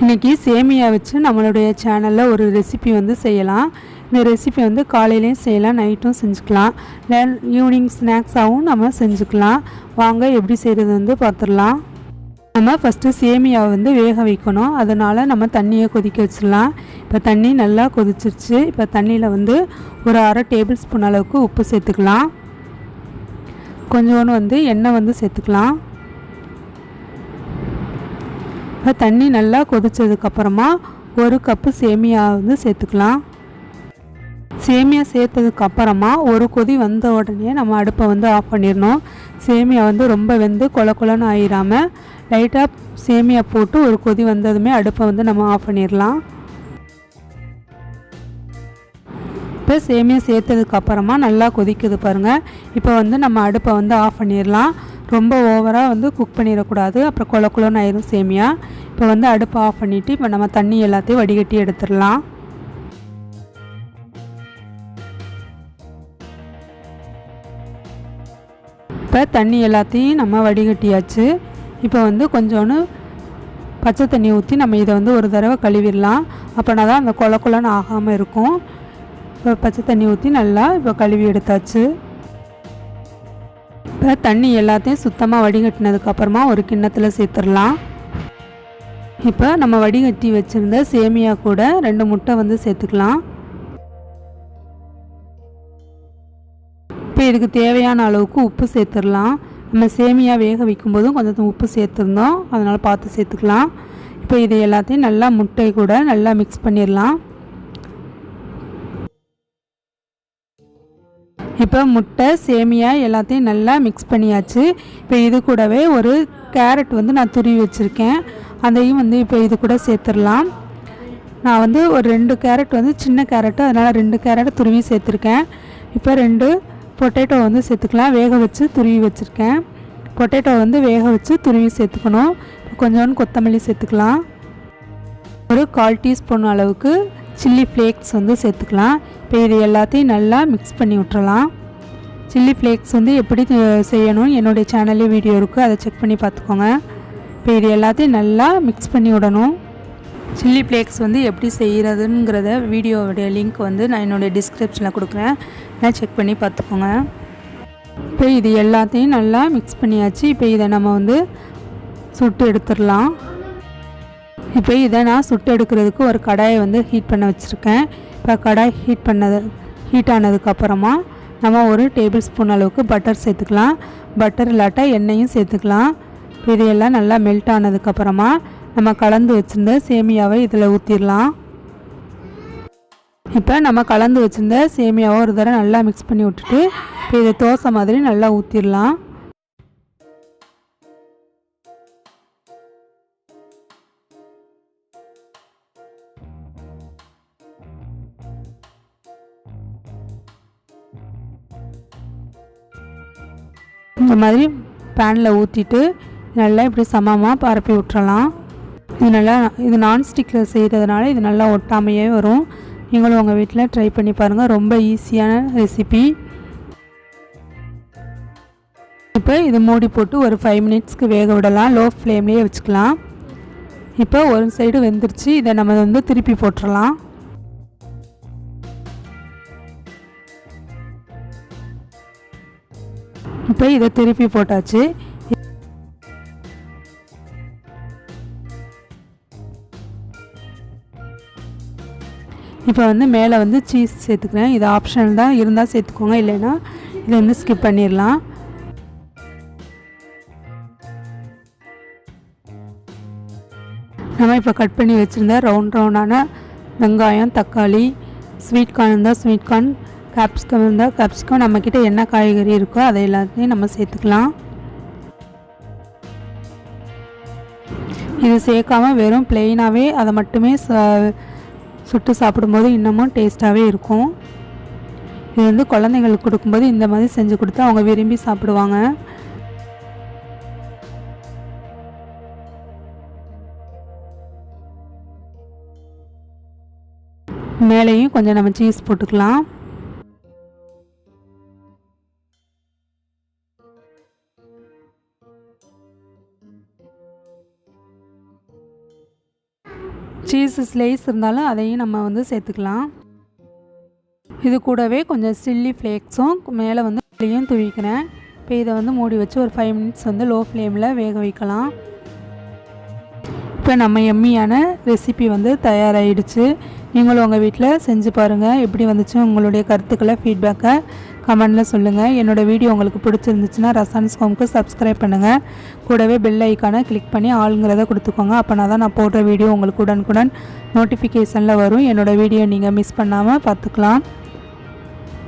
இன்றைக்கி சேமியா வச்சு நம்மளுடைய சேனலில் ஒரு ரெசிபி வந்து செய்யலாம். இந்த ரெசிபி வந்து காலையிலையும் செய்யலாம், நைட்டும் செஞ்சுக்கலாம், இல்லை ஈவினிங் ஸ்நாக்ஸாகவும் நம்ம செஞ்சுக்கலாம். வாங்க எப்படி செய்கிறது வந்து பார்த்துடலாம். நம்ம ஃபஸ்ட்டு சேமியாவை வந்து வேக வைக்கணும். அதனால் நம்ம தண்ணியை கொதிக்க வச்சிடலாம். இப்போ தண்ணி நல்லா கொதிச்சிருச்சு. இப்போ தண்ணியில் வந்து ஒரு அரை டேபிள் ஸ்பூன் அளவுக்கு உப்பு சேர்த்துக்கலாம். கொஞ்சோண்டு வந்து எண்ணெய் வந்து சேர்த்துக்கலாம். இப்போ தண்ணி நல்லா கொதித்ததுக்கப்புறமா ஒரு கப்பு சேமியா வந்து சேர்த்துக்கலாம். சேமியா சேர்த்ததுக்கப்புறமா ஒரு கொதி வந்த உடனே நம்ம அடுப்பை வந்து ஆஃப் பண்ணிடணும். சேமியா வந்து ரொம்ப வெந்து கொல கொலன்னு ஆயிடாமல் லைட்டாக சேமியா போட்டு ஒரு கொதி வந்ததுமே அடுப்பை வந்து நம்ம ஆஃப் பண்ணிடலாம். இப்போ சேமியா சேர்த்ததுக்கப்புறமா நல்லா கொதிக்குது பாருங்கள். இப்போ வந்து நம்ம அடுப்பை வந்து ஆஃப் பண்ணிடலாம். ரொம்ப ஓவராக வந்து குக் பண்ணிடக்கூடாது, அப்புறம் கொல கொலன்னு ஆயிரும் சேமியா. இப்போ வந்து அடுப்பை ஆஃப் பண்ணிவிட்டு இப்போ நம்ம தண்ணி எல்லாத்தையும் வடிகட்டி எடுத்துடலாம். இப்போ தண்ணி எல்லாத்தையும் நம்ம வடிகட்டியாச்சு. இப்போ வந்து கொஞ்சோண்டு பச்சை தண்ணி ஊற்றி நம்ம இதை வந்து ஒரு தடவை கழுவிடலாம். அப்போனா தான் அந்த கொல கொலன்னு ஆகாமல் இருக்கும். இப்போ பச்சை தண்ணி ஊற்றி நல்லா இப்போ கழுவி எடுத்தாச்சு. இப்போ தண்ணி எல்லாத்தையும் சுத்தமாக வடிகட்டினதுக்கப்புறமா ஒரு கிண்ணத்தில் சேர்த்துடலாம். இப்போ நம்ம வடிகட்டி வச்சுருந்த சேமியா கூட 2 முட்டை வந்து சேர்த்துக்கலாம். இப்போ இதுக்கு தேவையான அளவுக்கு உப்பு சேர்த்துடலாம். நம்ம சேமியா வேக வைக்கும்போதும் கொஞ்சம் உப்பு சேர்த்துருந்தோம், அதனால் பார்த்து சேர்த்துக்கலாம். இப்போ இது எல்லாத்தையும் நல்லா முட்டை கூட நல்லா மிக்ஸ் பண்ணிடலாம். இப்போ முட்டை சேமியா எல்லாத்தையும் நல்லா மிக்ஸ் பண்ணியாச்சு. இப்போ இது கூடவே ஒரு கேரட் வந்து நான் துருவி வச்சுருக்கேன், அதையும் வந்து இப்போ இது கூட சேர்த்துடலாம். நான் வந்து ஒரு 2 கேரட் வந்து சின்ன கேரட்டு, அதனால் 2 கேரட் துருவி சேர்த்துருக்கேன். இப்போ 2 பொட்டேட்டோ வந்து சேர்த்துக்கலாம். வேக வச்சு துருவி வச்சுருக்கேன். பொட்டேட்டோ வந்து வேக வச்சு துருவி சேர்த்துக்கணும். கொஞ்சோண்டு கொத்தமல்லி சேர்த்துக்கலாம். ஒரு 1/4 டீஸ்பூன் அளவுக்கு சில்லி ஃப்ளேக்ஸ் வந்து சேர்த்துக்கலாம். இப்போ இது எல்லாத்தையும் நல்லா மிக்ஸ் பண்ணி விட்டுறலாம். சில்லி ஃப்ளேக்ஸ் வந்து எப்படி செய்யணும் என்னுடைய சேனல்லே வீடியோ இருக்குது, அதை செக் பண்ணி பார்த்துக்கோங்க. இப்போ இது எல்லாத்தையும் நல்லா மிக்ஸ் பண்ணி விடணும். சில்லி ஃப்ளேக்ஸ் வந்து எப்படி செய்கிறதுங்கிறத வீடியோவுடைய லிங்க் வந்து நான் என்னுடைய டிஸ்கிரிப்ஷனில் கொடுக்குறேன், நான் செக் பண்ணி பார்த்துக்கோங்க. இப்போ இது எல்லாத்தையும் நல்லா மிக்ஸ் பண்ணியாச்சு. இப்போ இதை நம்ம வந்து சுட்டு எடுத்துடலாம். இப்போ இதை நான் சுட்டு எடுக்கிறதுக்கு ஒரு கடாயை வந்து ஹீட் பண்ண வச்சுருக்கேன். இப்போ கடாய் ஹீட் ஆனதுக்கப்புறமா நம்ம ஒரு டேபிள் ஸ்பூன் அளவுக்கு பட்டர் சேர்த்துக்கலாம். பட்டர் இல்லாட்டா எண்ணெயும் சேர்த்துக்கலாம். இது எல்லாம் நல்லா மெல்ட் ஆனதுக்கப்புறமா நம்ம கலந்து வச்சுருந்த சேமியாவை இதில் ஊற்றிடலாம். இப்போ நம்ம கலந்து வச்சுருந்த சேமியாவை ஒரு தடவை நல்லா மிக்ஸ் பண்ணி விட்டுட்டு இப்போ இதை தோசை மாதிரி நல்லா ஊற்றிடலாம். இந்த மாதிரி பேனில் ஊற்றிட்டு நல்லா இப்படி சமமாக பரப்பி விட்டுறலாம். இது நான்ஸ்டிக்கில் செய்கிறதுனால இது நல்லா ஒட்டாமையே வரும். நீங்களும் உங்கள் வீட்டில் ட்ரை பண்ணி பாருங்கள், ரொம்ப ஈஸியான ரெசிபி. இப்போ இது மூடி போட்டு ஒரு 5 மினிட்ஸ்க்கு வேக விடலாம். லோ ஃப்ளேம்லேயே வச்சுக்கலாம். இப்போ ஒரு சைடு வெந்துருச்சு. இதை நம்ம வந்து திருப்பி போட்டுடலாம். இப்போ இதை திருப்பி போட்டாச்சு. இப்போ வந்து மேலே வந்து சீஸ் சேர்த்துக்கிறேன். இது ஆப்ஷனல் தான், இருந்தால் சேர்த்துக்கோங்க, இல்லைன்னா இதை வந்து ஸ்கிப் பண்ணிடலாம். நம்ம இப்போ கட் பண்ணி வச்சுருந்த ரவுண்டான வெங்காயம், தக்காளி, ஸ்வீட் கார்ன் இருந்தால் ஸ்வீட் கார்ன், கேப்சிகம் இருந்தால் கேப்சிகம், நம்மக்கிட்ட என்ன காய்கறி இருக்கோ அதை எல்லாத்தையும் நம்ம சேர்த்துக்கலாம். இது சேர்க்காமல் வெறும் ப்ளெயினாகவே அதை மட்டுமே சுட்டு சாப்பிடும்போது இன்னமும் டேஸ்ட்டாகவே இருக்கும். இது வந்து குழந்தைங்களுக்கு கொடுக்கும்போது இந்த மாதிரி செஞ்சு கொடுத்தா அவங்க விரும்பி சாப்பிடுவாங்க. மேலேயும் கொஞ்சம் நம்ம சீஸ் போட்டுக்கலாம். சீஸ் ஸ்லைஸ் இருந்தாலும் அதையும் நம்ம வந்து சேர்த்துக்கலாம். இது கூடவே கொஞ்சம் சில்லி ஃப்ளேக்ஸும் மேலே வந்து சில்லியும் தூவிக்கிறேன். இப்போ இதை வந்து மூடி வச்சு ஒரு 5 மினிட்ஸ் வந்து லோ ஃப்ளேமில் வேக வைக்கலாம். இப்போ நம்ம எம்மியான ரெசிபி வந்து தயாராகிடுச்சு. நீங்களும் உங்கள் வீட்டில் செஞ்சு பாருங்கள். எப்படி வந்துச்சு உங்களுடைய கருத்துக்களை ஃபீட்பேக்கை கமெண்டில் சொல்லுங்கள். என்னோடய வீடியோ உங்களுக்கு பிடிச்சிருந்துச்சுன்னா ரசான்ஸ் ஹோம்க்கு சப்ஸ்கிரைப் பண்ணுங்கள். கூடவே பெல் ஐக்கானை கிளிக் பண்ணி ஆளுங்கிறத கொடுத்துக்கோங்க. அப்போனா தான் நான் போடுற வீடியோ உங்களுக்கு உடனுக்குடன் நோட்டிஃபிகேஷனில் வரும். என்னோடய வீடியோ நீங்கள் மிஸ் பண்ணாமல் பார்த்துக்கலாம்.